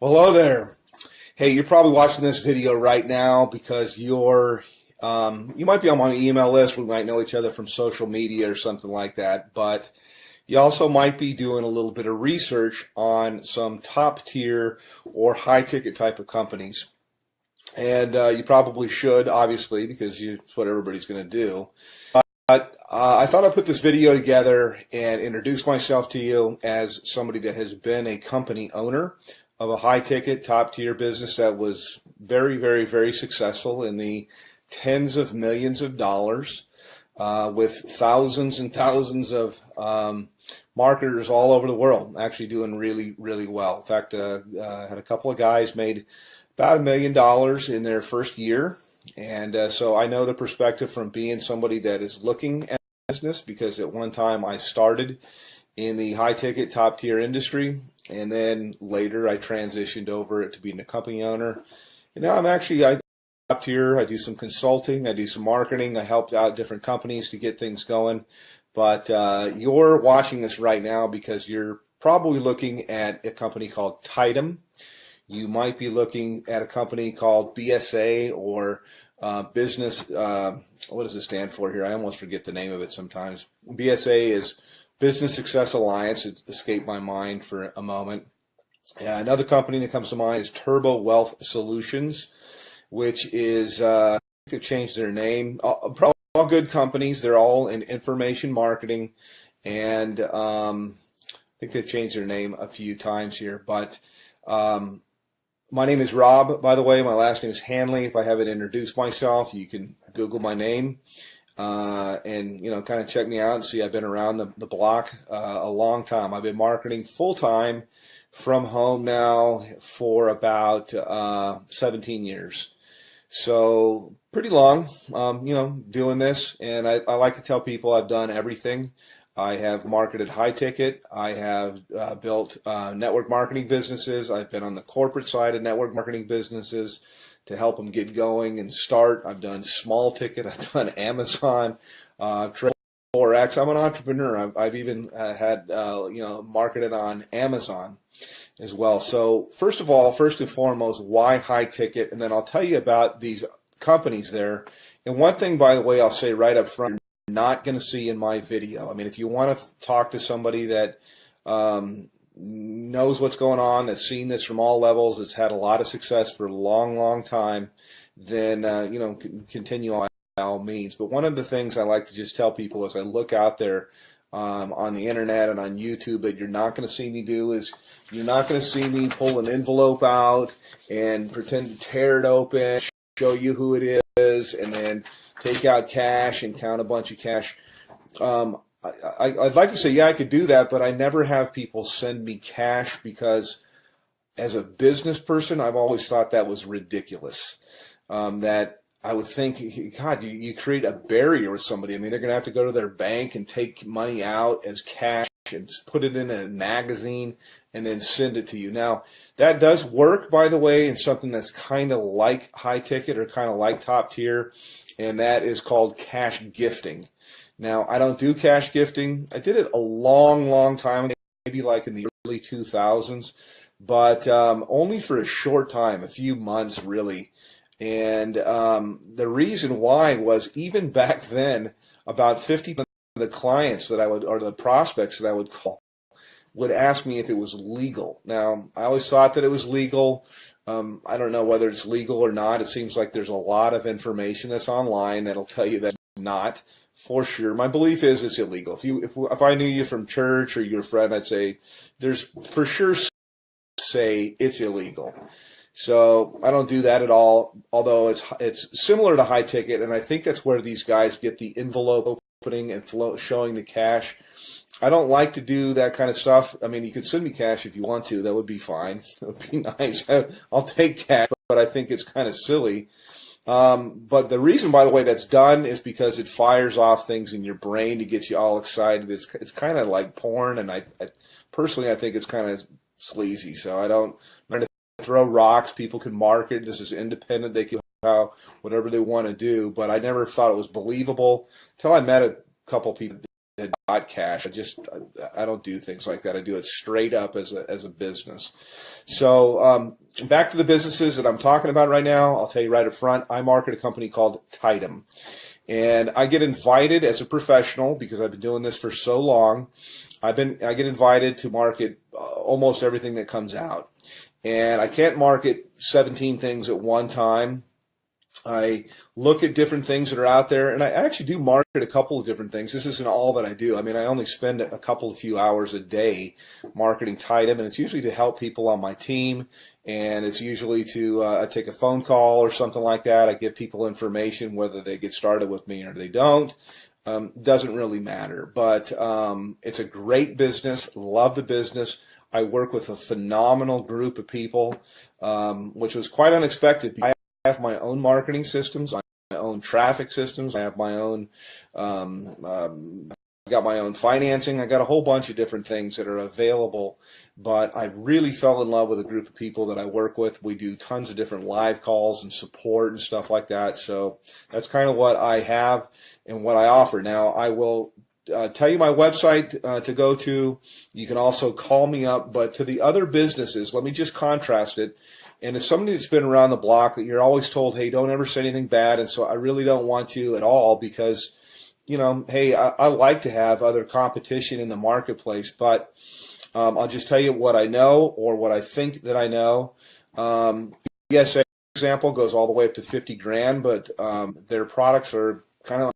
Hello there. Hey, you're probably watching this video right now because you might be on my email list. We might know each other from social media or something like that, but you also might be doing a little bit of research on some top tier or high ticket type of companies. And you probably should, obviously, because it's what everybody's going to do. But I thought I'd put this video together and introduce myself to you as somebody that has been a company owner of a high-ticket, top-tier business that was very, very, very successful in the tens of millions of dollars with thousands and thousands of marketers all over the world, actually doing really, really well. In fact, I had a couple of guys made about $1 million in their first year. And so I know the perspective from being somebody that is looking at business, because at one time I started in the high-ticket, top-tier industry, and then later I transitioned over to being a company owner. And now I'm actually top tier. I do some consulting, I do some marketing, I helped out different companies to get things going. But you're watching this right now because you're probably looking at a company called Tidem. You might be looking at a company called BSA or business, what does it stand for here? I almost forget the name of it sometimes. BSA is Business Success Alliance. It escaped my mind for a moment. Another company that comes to mind is Turbo Wealth Solutions, which is, they've changed their name. Probably all good companies. They're all in information marketing. And I think they've changed their name a few times here. But my name is Rob, by the way. My last name is Hanley. If I haven't introduced myself, you can Google my name. And kind of check me out and see I've been around the block a long time. I've been marketing full-time from home now for about 17 years. So pretty long, doing this. And I like to tell people I've done everything. I have marketed high ticket. I have built network marketing businesses. I've been on the corporate side of network marketing businesses to help them get going and start. I've done small ticket. I've done Amazon, Forex. I'm an entrepreneur. I've even had marketed on Amazon as well. So first and foremost, why high ticket? And then I'll tell you about these companies there. And one thing, by the way, I'll say right up front, you're not going to see in my video. I mean, if you want to talk to somebody that knows what's going on, that's seen this from all levels, that's had a lot of success for a long, long time, then continue on by all means. But one of the things I like to just tell people as I look out there on the internet and on YouTube that you're not going to see me do is you're not going to see me pull an envelope out and pretend to tear it open, show you who it is, and then take out cash and count a bunch of cash. I'd like to say, yeah, I could do that, but I never have people send me cash because as a business person, I've always thought that was ridiculous. That I would think, God, you create a barrier with somebody. I mean, they're going to have to go to their bank and take money out as cash and put it in a magazine and then send it to you. Now, that does work, by the way, in something that's kind of like high ticket or kind of like top tier, and that is called cash gifting. Now, I don't do cash gifting. I did it a long, long time ago, maybe like in the early 2000s, but only for a short time, a few months really. And the reason why was even back then, about 50% of the clients that I would, or the prospects that I would call, would ask me if it was legal. Now, I always thought that it was legal. I don't know whether it's legal or not. It seems like there's a lot of information that's online that'll tell you that it's not. For sure. My belief is it's illegal. If I knew you from church or you're a friend, I'd say there's for sure say it's illegal. So I don't do that at all, although it's similar to high ticket, and I think that's where these guys get the envelope opening and showing the cash. I don't like to do that kind of stuff. I mean, you could send me cash if you want to. That would be fine. That would be nice. I'll take cash, but I think it's kind of silly. But the reason, by the way, that's done is because it fires off things in your brain to get you all excited. It's kind of like porn, and I personally, I think it's kind of sleazy. So I'm going to throw rocks. People can market. This is independent. They can do whatever they want to do. But I never thought it was believable until I met a couple people dot cash. I don't do things like that. I do it straight up as a business. So back to the businesses that I'm talking about right now. I'll tell you right up front. I market a company called Tidem, and I get invited as a professional because I've been doing this for so long. I get invited to market almost everything that comes out, and I can't market 17 things at one time. I look at different things that are out there, and I actually do market a couple of different things. This isn't all that I do. I mean, I only spend a few hours a day marketing Tidem, and it's usually to help people on my team, and it's usually to I take a phone call or something like that. I give people information, whether they get started with me or they don't. Doesn't really matter, but it's a great business. Love the business. I work with a phenomenal group of people, which was quite unexpected. I have my own marketing systems, my own traffic systems. I have my own, I've got my own financing. I got a whole bunch of different things that are available, but I really fell in love with a group of people that I work with. We do tons of different live calls and support and stuff like that. So that's kind of what I have and what I offer. Now, I will tell you my website to go to. You can also call me up, but to the other businesses, let me just contrast it. And as somebody that's been around the block, you're always told, hey, don't ever say anything bad. And so I really don't want to at all because, you know, hey, I like to have other competition in the marketplace. But I'll just tell you what I know or what I think that I know. BSA, for example, goes all the way up to 50 grand, but their products are kind of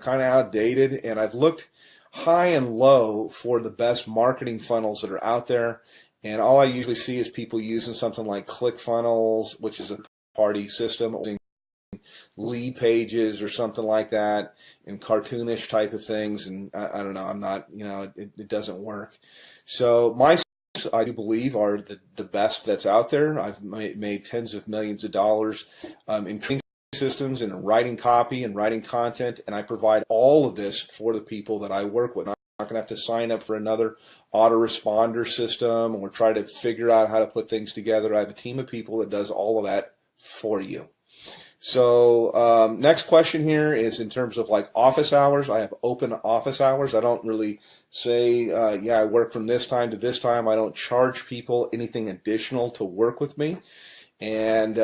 outdated. And I've looked high and low for the best marketing funnels that are out there. And all I usually see is people using something like ClickFunnels, which is a party system, lead pages or something like that, and cartoonish type of things. And I don't know, I'm not, you know, it doesn't work. So my systems, I do believe, are the best that's out there. I've made tens of millions of dollars in creating systems and writing copy and writing content, and I provide all of this for the people that I work with. I'm not going to have to sign up for another autoresponder system or try to figure out how to put things together. I have a team of people that does all of that for you. So next question here is in terms of like office hours. I have open office hours. I don't really say, yeah, I work from this time to this time. I don't charge people anything additional to work with me. And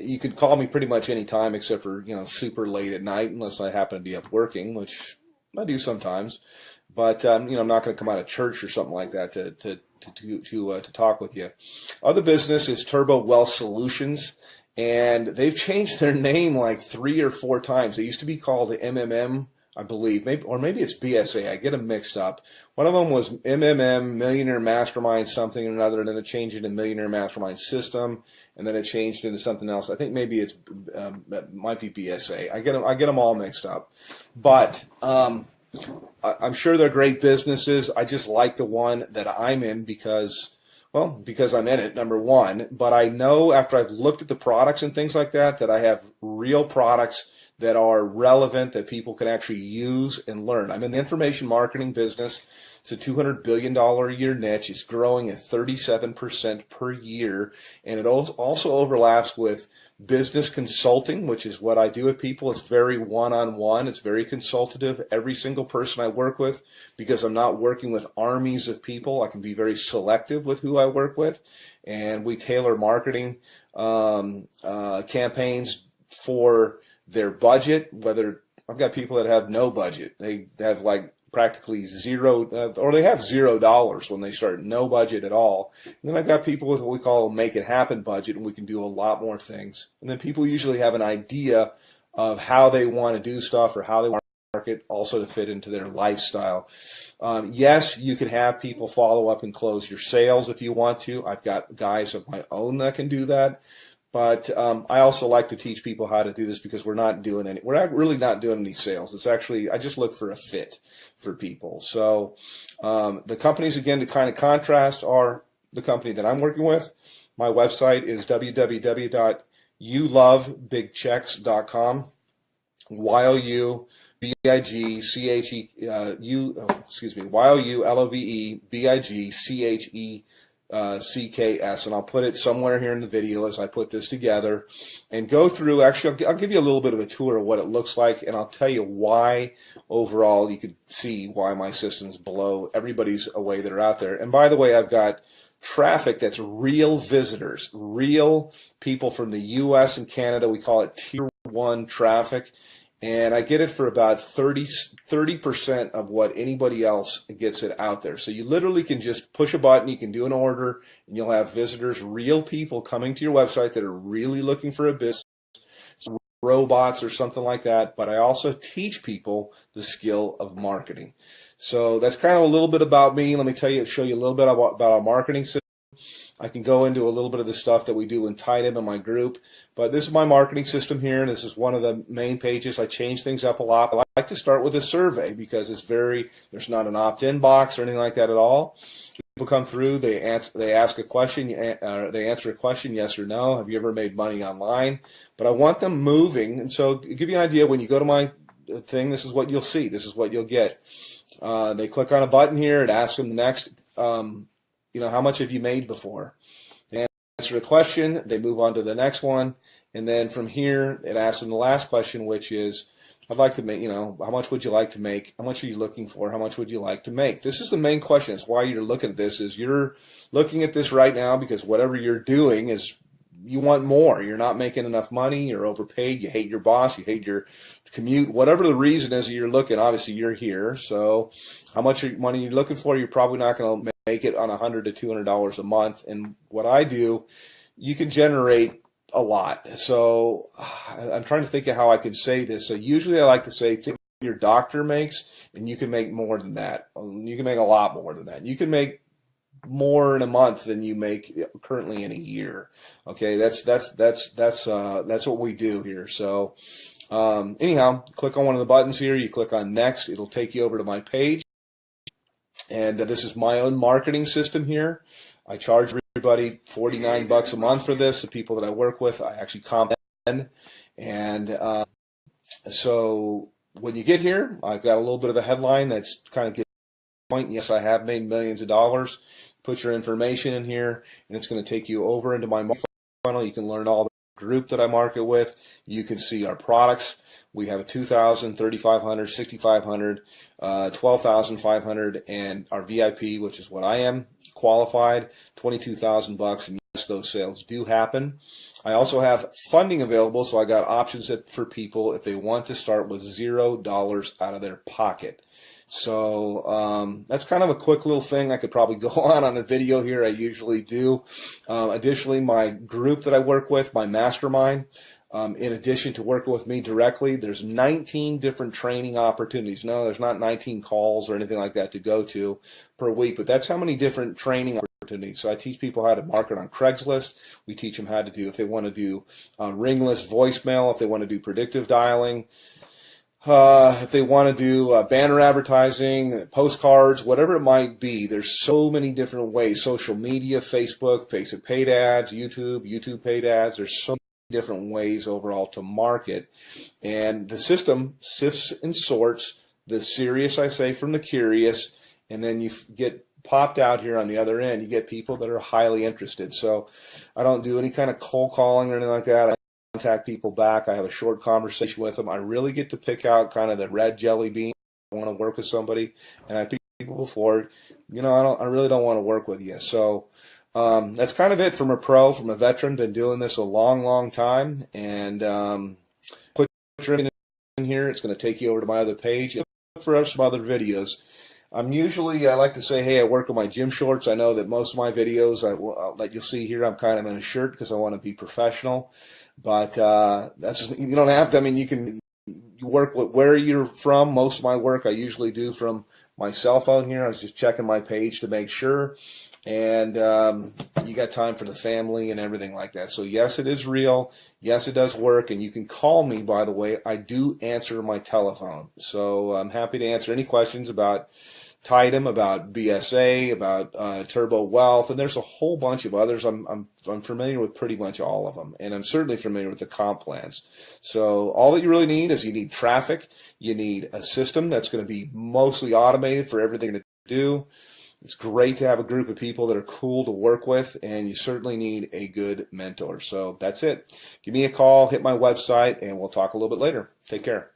you can call me pretty much any time except for, you know, super late at night unless I happen to be up working, which I do sometimes. But, you know, I'm not going to come out of church or something like that to talk with you. Other business is Turbo Wealth Solutions, and they've changed their name like 3 or 4 times. They used to be called MMM, I believe, maybe it's BSA. I get them mixed up. One of them was MMM, Millionaire Mastermind something or another, and then it changed into Millionaire Mastermind System, and then it changed into something else. I think maybe it might be BSA. I get them all mixed up, but I'm sure they're great businesses. I just like the one that I'm in because I'm in it, number one. But I know after I've looked at the products and things like that, that I have real products that are relevant, that people can actually use and learn. I'm in the information marketing business. It's a $200 billion a year niche. It's growing at 37% per year. And it also overlaps with business consulting, which is what I do with people. It's very one-on-one. It's very consultative. Every single person I work with, because I'm not working with armies of people, I can be very selective with who I work with. And we tailor marketing campaigns for their budget. Whether I've got people that have no budget. They have like practically zero, or they have $0 when they start, no budget at all. And then I've got people with what we call a make it happen budget, and we can do a lot more things. And then people usually have an idea of how they want to do stuff or how they want to market, also to fit into their lifestyle. Yes, you can have people follow up and close your sales if you want to. I've got guys of my own that can do that. But I also like to teach people how to do this because we're not really not doing any sales. It's actually, I just look for a fit for people. So the companies, again, to kind of contrast, are the company that I'm working with. My website is www.youlovebigchecks.com. YOULOVEBIGCHECKS CKS, and I'll put it somewhere here in the video as I put this together and go through. Actually, I'll give you a little bit of a tour of what it looks like, and I'll tell you why overall you could see why my system's below everybody's away that are out there. And by the way, I've got traffic that's real visitors, real people from the US and Canada. We call it tier 1 traffic. And I get it for about 30% of what anybody else gets it out there. So you literally can just push a button, you can do an order, and you'll have visitors, real people coming to your website that are really looking for a business, some robots or something like that. But I also teach people the skill of marketing. So that's kind of a little bit about me. Let me show you a little bit about our marketing system. I can go into a little bit of the stuff that we do in Tidem in my group, but this is my marketing system here, and this is one of the main pages. I change things up a lot. I like to start with a survey because there's not an opt-in box or anything like that at all. People come through, they ask a question, they answer a question, yes or no. Have you ever made money online? But I want them moving, and so to give you an idea, when you go to my thing, this is what you'll see. This is what you'll get. They click on a button here. It asks them the next. How much have you made before? They answer a question, they move on to the next one, and then from here, it asks them the last question, which is, I'd like to make, how much would you like to make? How much are you looking for? How much would you like to make? This is the main question. It's why you're looking at this, is you're looking at this right now because whatever you're doing is you want more. You're not making enough money. You're overpaid. You hate your boss. You hate your commute. Whatever the reason is that you're looking, obviously you're here. So how much money you're looking for, you're probably not going to make it on $100 to $200 a month. And what I do, you can generate a lot. So I'm trying to think of how I can say this. So usually I like to say, think what your doctor makes, and you can make more than that. You can make a lot more than that. You can make more in a month than you make currently in a year. Okay, that's what we do here. So anyhow, click on one of the buttons here. You click on next. It'll take you over to my page. And this is my own marketing system here. I charge everybody $49 a month for this. The people that I work with, I actually comp in. And so when you get here, I've got a little bit of a headline that's kind of getting the point. Yes, I have made millions of dollars. Put your information in here, and it's going to take you over into my funnel. You can learn all the group that I market with. You can see our products. We have a $2,000, $3,500, $6,500, $12,500, and our VIP, which is what I am qualified, $22,000. And yes, those sales do happen. I also have funding available, so I got options for people if they want to start with $0 out of their pocket. So that's kind of a quick little thing. I could probably go on a video here. I usually do. Additionally, my group that I work with, my mastermind, in addition to working with me directly, there's 19 different training opportunities. No, there's not 19 calls or anything like that to go to per week, but that's how many different training opportunities. So I teach people how to market on Craigslist. We teach them how to do, if they want to do ringless voicemail, if they want to do predictive dialing, if they want to do banner advertising, postcards, whatever it might be. There's so many different ways. Social media, Facebook paid ads, YouTube paid ads. There's so many different ways overall to market. And the system sifts and sorts the serious, I say, from the curious, and then you get popped out here on the other end. You get people that are highly interested. So I don't do any kind of cold calling or anything like that. Contact people back. I have a short conversation with them. I really get to pick out kind of the red jelly bean. I want to work with somebody, and I pick people before, I really don't want to work with you. So that's kind of it from a veteran. Been doing this a long, long time, and put your in here. It's going to take you over to my other page. Look for some other videos. I like to say, hey, I work with my gym shorts. I know that most of my videos that you'll see here, I'm kind of in a shirt because I want to be professional. But you don't have to. You can work with where you're from. Most of my work I usually do from my cell phone here. I was just checking my page to make sure. And you got time for the family and everything like that. So yes, it is real. Yes, it does work. And you can call me, by the way. I do answer my telephone. So I'm happy to answer any questions about Tidem, about BSA, about Turbo Wealth, and there's a whole bunch of others. I'm familiar with pretty much all of them, and I'm certainly familiar with the comp plans. So all that you really need is you need traffic, you need a system that's going to be mostly automated for everything to do, It's great to have a group of people that are cool to work with, and you certainly need a good mentor. So that's it. Give me a call, hit my website, and we'll talk a little bit later. Take care.